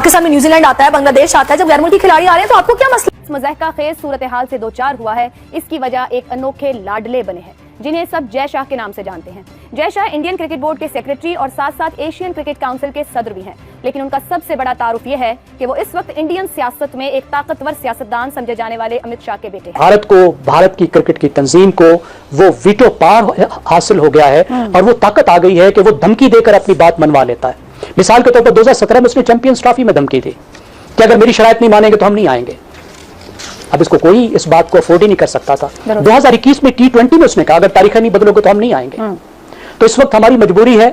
पाकिस्तान में न्यूजीलैंड आता है, बांग्लादेश आता है, जब गैर मुल्की खिलाड़ी आ रहे हैं तो आपको क्या मसला? मज़हका खेज सूरत हाल से दो चार हुआ है। इसकी वजह एक अनोखे लाडले बने हैं जिन्हें सब जय शाह के नाम से जानते हैं। Jay Shah Indian cricket board के सेक्रेटरी और साथ साथ एशियन क्रिकेट काउंसिल के सदर भी हैं, लेकिन उनका सबसे बड़ा तारुफ यह है कि वो इस वक्त इंडियन सियासत में एक ताकतवर सियासतदान समझे जाने वाले अमित शाह के बेटे हैं। भारत की क्रिकेट की तंजीम को वो वीटो पावर हासिल हो गया है और वो ताकत आ गई है कि वो धमकी देकर अपनी बात मनवा लेता है। मिसाल के तौर पर 2017 में उसने चैंपियंस ट्रॉफी में धमकी दी कि अगर मेरी शराइत नहीं मानेंगे तो हम नहीं आएंगे। अब इसको कोई इस बात को अफोर्ड ही नहीं कर सकता था। 2021 में T20 में उसने कहा अगर तारीखें नहीं बदलोगे तो हम नहीं आएंगे। तो इस वक्त हमारी मजबूरी है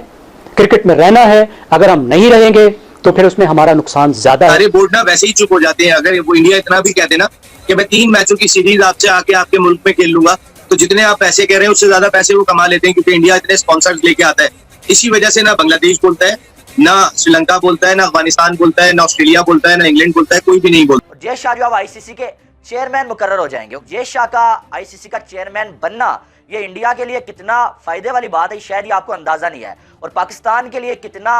क्रिकेट में रहना है, अगर हम नहीं रहेंगे तो फिर उसमें हमारा नुकसान ज्यादा है। सारे बोर्ड ना वैसे ही चुप हो जाते हैं। अगर वो इंडिया इतना भी कहते ना कि मैं 3 मैचों की सीरीज आपसे आके आपके मुल्क में खेल लूंगा, तो जितने आप पैसे कह रहे हैं उससे ज्यादा पैसे वो कमा लेते हैं, क्योंकि इंडिया इतने स्पॉन्सर्स लेके आता है। इसी वजह से ना बांग्लादेश बोलता है, ना श्रीलंका बोलता है, ना अफगानिस्तान बोलता है, ना ऑस्ट्रेलिया बोलता है, ना इंग्लैंड बोलता है, कोई भी नहीं बोलता। जय शाह जो अब आईसीसी के चेयरमैन मुकर्रर हो जाएंगे, जय शाह का आईसीसी का चेयरमैन बनना ये इंडिया के लिए कितना फायदे वाली बात है शायद ये आपको अंदाजा नहीं है, और पाकिस्तान के लिए कितना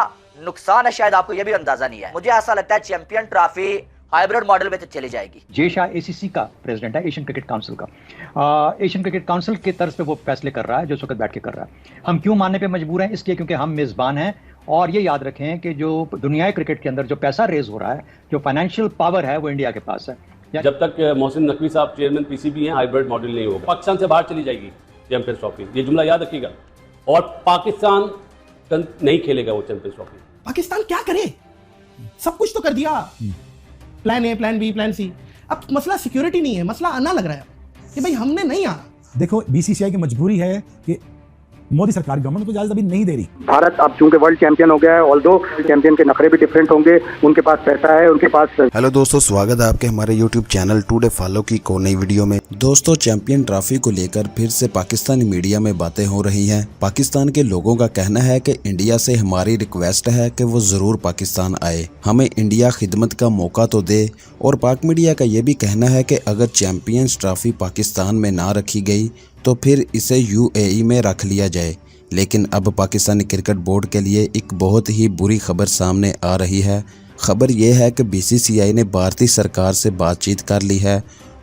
नुकसान है शायद आपको ये भी अंदाजा नहीं है। मुझे ऐसा लगता है चैंपियन ट्रॉफी हाइब्रिड मॉडल में तो चली जाएगी। जय शाह एसीसी का प्रेसिडेंट है, एशियन क्रिकेट काउंसिल का। एशियन क्रिकेट काउंसिल की तरफ पे वो फैसले कर रहा है जो इस वक्त बैठ के कर रहा है। हम क्यों मानने पे मजबूर हैं? इसलिए क्योंकि हम मेजबान हैं, और ये याद रखें कि जो दुनियाई क्रिकेट के अंदर जो पैसा रेज हो रहा है, जो फाइनेंशियल पावर है, वो इंडिया के पास है। जब तक मोहसिन नकवी साहब चेयरमैन पीसीबी हैं, हाइब्रिड मॉडल नहीं होगा। पाकिस्तान से बाहर चली जाएगी चैंपियंस ट्रॉफी, ये जुमला याद रखिएगा। और पाकिस्तान नहीं खेलेगा वो चैंपियंस ट्रॉफी। पाकिस्तान क्या करे? सब कुछ तो कर दिया, plan A, plan B, plan C. अब मसला सिक्योरिटी नहीं है, मसला आना लग रहा है कि भाई हमने नहीं आना। देखो बीसीसीआई की मजबूरी है कि मोदी सरकार गवर्नमेंट को इजाजत अभी नहीं दे रही। भारत अब चूंकि वर्ल्ड चैंपियन हो गया है, ऑल्दो चैंपियन के नखरे भी डिफरेंट होंगे, उनके पास पैसा है, उनके पास। हेलो दोस्तों, स्वागत है आपके हमारे यूट्यूब चैनल टुडे फॉलो की को नई वीडियो में। दोस्तों, चैंपियन ट्रॉफी को लेकर फिर से पाकिस्तानी मीडिया में बातें हो रही हैं। पाकिस्तान के लोगों का कहना है कि इंडिया से हमारी रिक्वेस्ट है कि वो जरूर पाकिस्तान आए, हमें इंडिया खिदमत का मौका तो दे। और पाक मीडिया का ये भी कहना है कि अगर चैंपियंस ट्रॉफी पाकिस्तान में ना रखी गई तो फिर इसे यूएई में रख लिया जाए। लेकिन अब पाकिस्तानी क्रिकेट बोर्ड के लिए एक बहुत ही बुरी खबर सामने आ रही है। खबर यह है कि बीसीसीआई ने भारतीय सरकार से बातचीत कर ली है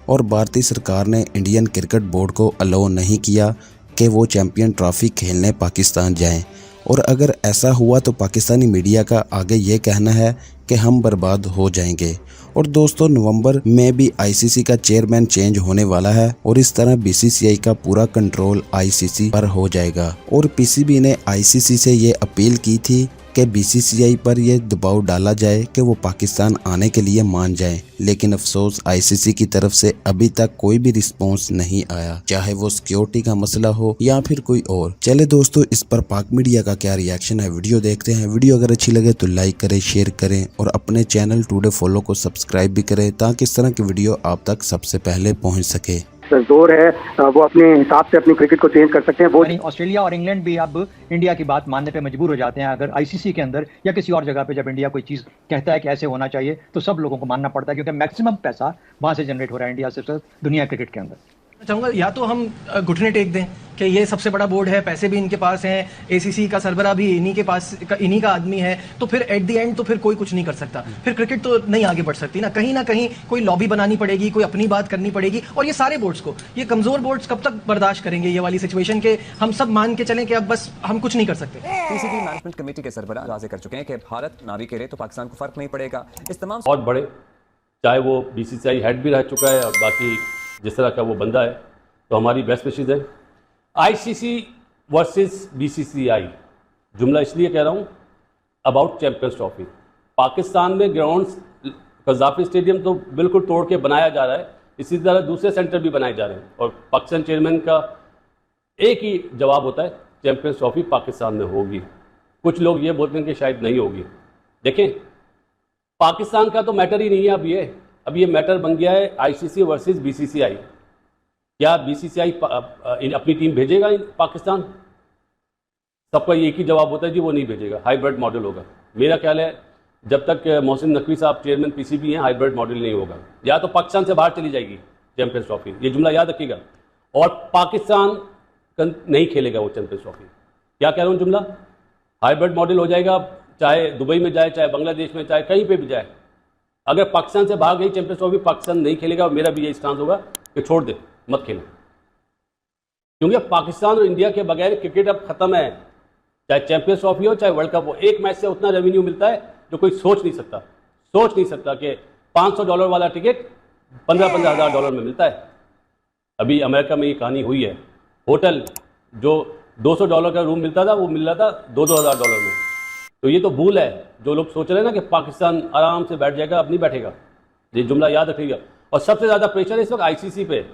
और भारतीय सरकार ने इंडियन क्रिकेट बोर्ड को अलाउ नहीं किया कि वो चैंपियन ट्रॉफी खेलने पाकिस्तान जाएं। और अगर ऐसा हुआ तो पाकिस्तानी मीडिया का आगे ये कहना है कि हम बर्बाद हो जाएंगे। और दोस्तों, नवंबर में भी आईसीसी का चेयरमैन चेंज होने वाला है और इस तरह बीसीसीआई का पूरा कंट्रोल आईसीसी पर हो जाएगा। और पीसीबी ने आईसीसी से ये अपील की थी कि बीसीसीआई पर यह दबाव डाला जाए कि वो पाकिस्तान आने के लिए मान जाए, लेकिन अफसोस आईसीसी की तरफ से अभी तक कोई भी रिस्पॉन्स नहीं आया, चाहे वो सिक्योरिटी का मसला हो या फिर कोई और। चले दोस्तों, इस पर पाक मीडिया का क्या रिएक्शन है वीडियो देखते हैं। वीडियो अगर अच्छी लगे तो लाइक करें, शेयर करें और अपने चैनल टुडे फॉलो को सब्सक्राइब भी करें ताकि इस तरह की वीडियो आप तक सबसे पहले पहुँच सके। जोर है वो अपने हिसाब से अपनी क्रिकेट को चेंज कर सकते हैं। वो ऑस्ट्रेलिया और इंग्लैंड भी अब इंडिया की बात मानने पे मजबूर हो जाते हैं। अगर आईसीसी के अंदर या किसी और जगह पे जब इंडिया कोई चीज़ कहता है कि ऐसे होना चाहिए तो सब लोगों को मानना पड़ता है, क्योंकि मैक्सिमम पैसा वहाँ से जनरेट हो रहा है इंडिया से दुनिया क्रिकेट के अंदर। चाहूँगा या तो हम घुटने टेक दें कि ये सबसे बड़ा बोर्ड है, पैसे भी इनके पास हैं, एसीसी का सरबरा भी इन्हीं के पास, इन्हीं का आदमी है, तो फिर एट द एंड तो फिर कोई कुछ नहीं कर सकता, फिर क्रिकेट तो नहीं आगे बढ़ सकती ना कहीं कोई लॉबी बनानी पड़ेगी, कोई अपनी बात करनी पड़ेगी। और ये सारे बोर्ड्स को, ये कमजोर बोर्ड्स कब तक बर्दाश्त करेंगे ये वाली सिचुएशन के हम सब मान के चलें कि अब बस हम कुछ नहीं कर सकते। पीसीबी मैनेजमेंट कमेटी के सरबरा वाज़ेह कर चुके हैं कि भारत ना भी करे तो पाकिस्तान को फर्क नहीं पड़ेगा। इस तमाम बहुत बड़े, चाहे वो बीसीसीआई हेड भी रह चुका है, बाकी जिस तरह का वो बंदा है, तो हमारी बेस्ट विशेज़ है। आईसीसी वर्सेस बीसीसीआई जुमला इसलिए कह रहा हूँ अबाउट चैंपियंस ट्रॉफी। पाकिस्तान में ग्राउंड्स, कज़ाफी स्टेडियम तो बिल्कुल तोड़ के बनाया जा रहा है, इसी तरह दूसरे सेंटर भी बनाए जा रहे हैं। और पाकिस्तान चेयरमैन का एक ही जवाब होता है, चैंपियंस ट्रॉफी पाकिस्तान में होगी। कुछ लोग ये बोलते हैं कि शायद नहीं होगी। देखें, पाकिस्तान का तो मैटर ही नहीं है अब ये मैटर बन गया है आईसीसी वर्सेस बीसीसीआई। क्या बीसीसीआई अपनी टीम भेजेगा पाकिस्तान? सबका एक ही जवाब होता है जी वो नहीं भेजेगा, हाइब्रिड मॉडल होगा। मेरा ख्याल है जब तक मोहसिन नकवी साहब चेयरमैन पीसीबी हैं, हाइब्रिड मॉडल नहीं होगा। या तो पाकिस्तान से बाहर चली जाएगी चैंपियंस ट्रॉफी, ये जुमला याद रखिएगा। और पाकिस्तान नहीं खेलेगा वो चैंपियंस ट्रॉफी। क्या कह रहा हूँ जुमला? हाइब्रिड मॉडल हो जाएगा, चाहे दुबई में जाए, चाहे बांग्लादेश में, चाहे कहीं पे भी जाए, अगर पाकिस्तान से भाग गई चैंपियंस ट्रॉफी, पाकिस्तान नहीं खेलेगा। और मेरा भी यही स्टांस होगा कि छोड़ दे, मत खेलो, क्योंकि पाकिस्तान और इंडिया के बगैर क्रिकेट अब खत्म है। चाहे चैंपियंस ट्रॉफी हो, चाहे वर्ल्ड कप हो, एक मैच से उतना रेवेन्यू मिलता है जो कोई सोच नहीं सकता कि $500 वाला टिकट 15-15 हज़ार डॉलर में मिलता है। अभी अमेरिका में ये कहानी हुई है, होटल जो $200 का रूम मिलता था वो मिल रहा था $2-2 हज़ार में। तो ये तो भूल है, जो लोग सोच रहे हैं ना कि पाकिस्तान आराम से बैठ जाएगा, अब नहीं बैठेगा। ये जुमला याद रखिएगा। और सबसे ज़्यादा प्रेशर इस वक्त आईसीसी पे,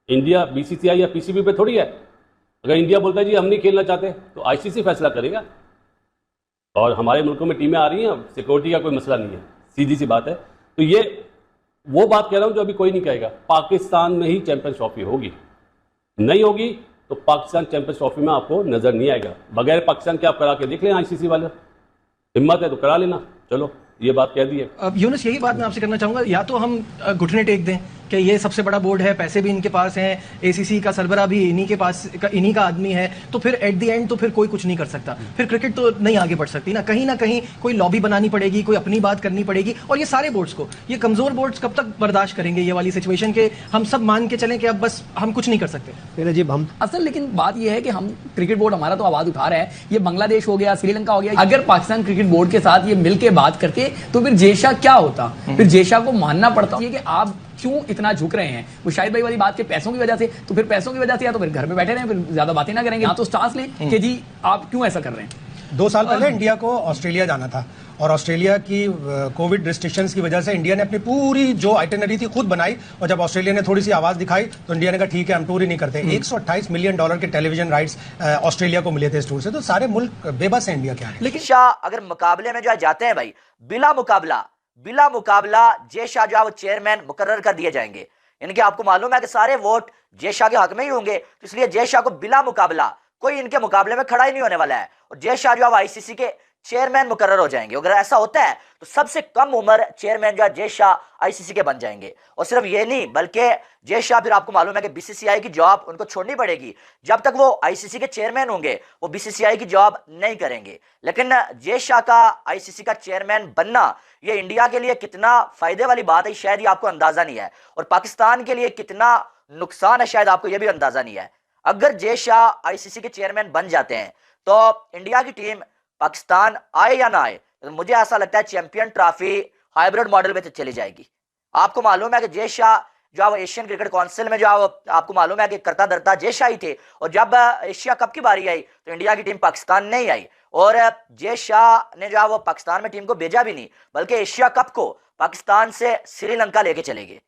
इंडिया बीसीसीआई या पीसीबी पे थोड़ी है। अगर इंडिया बोलता है जी हम नहीं खेलना चाहते, तो आईसीसी फैसला करेगा। और हमारे मुल्कों में टीमें आ रही हैं, सिक्योरिटी का कोई मसला नहीं है, सीधी सी बात है। तो ये वो बात कह रहा हूं जो अभी कोई नहीं कहेगा। पाकिस्तान में ही चैंपियंस ट्रॉफी होगी, नहीं होगी तो पाकिस्तान चैंपियंस ट्रॉफी में आपको नजर नहीं आएगा। बगैर पाकिस्तान के आप करा के देख लें, आईसीसी वाले, हिम्मत है तो करा लेना। चलो ये बात कह दी है। अब यूनुस यही बात मैं आपसे करना चाहूंगा, या तो हम घुटने टेक दें कि ये सबसे बड़ा बोर्ड है, पैसे भी इनके पास हैं, एसीसी का सरबरा भी इन्हीं का आदमी है, तो फिर एट द एंड तो फिर कोई कुछ नहीं कर सकता, फिर क्रिकेट तो नहीं आगे बढ़ सकती ना कहीं कोई लॉबी बनानी पड़ेगी, कोई अपनी बात करनी पड़ेगी। और ये सारे बोर्ड्स को, ये कमजोर बोर्ड्स कब तक बर्दाश्त करेंगे ये वाली सिचुएशन के हम सब मान के चलें कि अब बस हम कुछ नहीं कर सकते। जी हम असल, लेकिन बात ये है कि हम क्रिकेट बोर्ड हमारा तो आवाज उठा रहा है, ये बांग्लादेश हो गया, श्रीलंका हो गया, अगर पाकिस्तान क्रिकेट बोर्ड के साथ ये मिलके बात करते तो फिर जेशा क्या होता, फिर जेशा को मानना पड़ता है कि आप क्यों इतना झुक रहे हैं। वो शाहिद भाई वाली बात के पैसों की वजह से, तो फिर पैसों की वजह से या तो फिर घर में बैठे रहें, फिर ज्यादा बातें ना करेंगे, या तो स्टांस ले कि जी आप क्यों ऐसा कर रहे हैं। 2 साल पहले इंडिया को ऑस्ट्रेलिया जाना था और ऑस्ट्रेलिया की कोविड रिस्ट्रिक्शंस की वजह से इंडिया ने अपनी पूरी जो आइटिनरी थी खुद बनाई, और जब ऑस्ट्रेलिया ने थोड़ी सी आवाज दिखाई तो इंडिया ने कहा ठीक है हम टूर ही नहीं करते। $128 मिलियन के टेलीविजन राइट्स ऑस्ट्रेलिया को मिले थे इस टूर से। तो सारे मुल्क बेबस है इंडिया क्या। लेकिन शाह अगर मुकाबले में जो जाते हैं भाई, बिला मुकाबला जे शाह जो है वो चेयरमैन मुकर्रर कर दिए जाएंगे। इनके आपको मालूम है कि सारे वोट जे शाह के हक में ही होंगे, तो इसलिए जे शाह को बिला मुकाबला कोई इनके मुकाबले में खड़ा ही नहीं होने वाला है। और जे शाह जो है आईसीसी के चेयरमैन मुकर्रर हो जाएंगे। अगर ऐसा होता है तो सबसे कम उम्र चेयरमैन जो है जे शाह आईसीसी के बन जाएंगे। और सिर्फ ये नहीं बल्कि जे शाह फिर आपको मालूम है कि बीसीसीआई की जॉब उनको छोड़नी पड़ेगी। जब तक वो आईसीसी के चेयरमैन होंगे वो बीसीसीआई की जॉब नहीं करेंगे। लेकिन जे शाह का आईसीसी का चेयरमैन बनना ये इंडिया के लिए कितना फायदे वाली बात है शायद ये आपको अंदाजा नहीं है, और पाकिस्तान के लिए कितना नुकसान है शायद आपको ये भी अंदाजा नहीं है। अगर जे शाह आईसीसी के चेयरमैन बन जाते हैं तो इंडिया की टीम पाकिस्तान आए या ना आए, तो मुझे ऐसा लगता है चैंपियन ट्रॉफी हाइब्रिड मॉडल में तो चली जाएगी। आपको मालूम है कि जे शाह जो है एशियन क्रिकेट काउंसिल में जो है आपको मालूम है कि करता धरता जे शाह ही थे, और जब एशिया कप की बारी आई तो इंडिया की टीम पाकिस्तान नहीं आई, और जे शाह ने जो है वो पाकिस्तान में टीम को भेजा भी नहीं, बल्कि एशिया कप को पाकिस्तान से श्रीलंका लेके चले गए।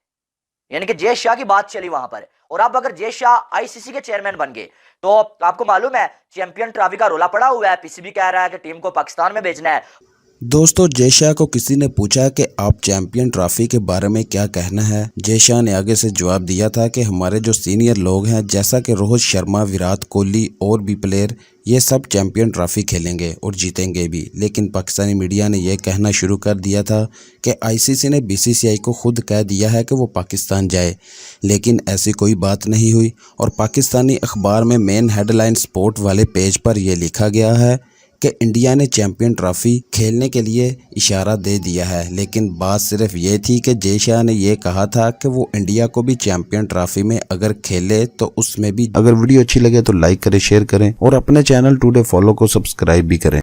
यानी कि जे शाह की बात चली वहां पर। और अब अगर जे शाह आईसीसी के चेयरमैन बन गए तो आपको मालूम है चैंपियन ट्रॉफी का रोला पड़ा हुआ है, पीसीबी कह रहा है कि टीम को पाकिस्तान में भेजना है। दोस्तों, जे शाह को किसी ने पूछा कि आप चैंपियन ट्रॉफी के बारे में क्या कहना है। जे शाह ने आगे से जवाब दिया था कि हमारे जो सीनियर लोग हैं जैसा कि रोहित शर्मा, विराट कोहली और भी प्लेयर, ये सब चैंपियन ट्रॉफी खेलेंगे और जीतेंगे भी। लेकिन पाकिस्तानी मीडिया ने यह कहना शुरू कर दिया था कि आईसीसी ने बीसीसीआई को खुद कह दिया है कि वो पाकिस्तान जाए, लेकिन ऐसी कोई बात नहीं हुई। और पाकिस्तानी अखबार में मेन हेडलाइन स्पोर्ट वाले पेज पर यह लिखा गया है कि इंडिया ने चैंपियन ट्रॉफी खेलने के लिए इशारा दे दिया है। लेकिन बात सिर्फ ये थी कि जे शाह ने ये कहा था कि वो इंडिया को भी चैंपियन ट्रॉफी में अगर खेले तो उसमें भी। अगर वीडियो अच्छी लगे तो लाइक करें, शेयर करें और अपने चैनल टुडे फॉलो को सब्सक्राइब भी करें।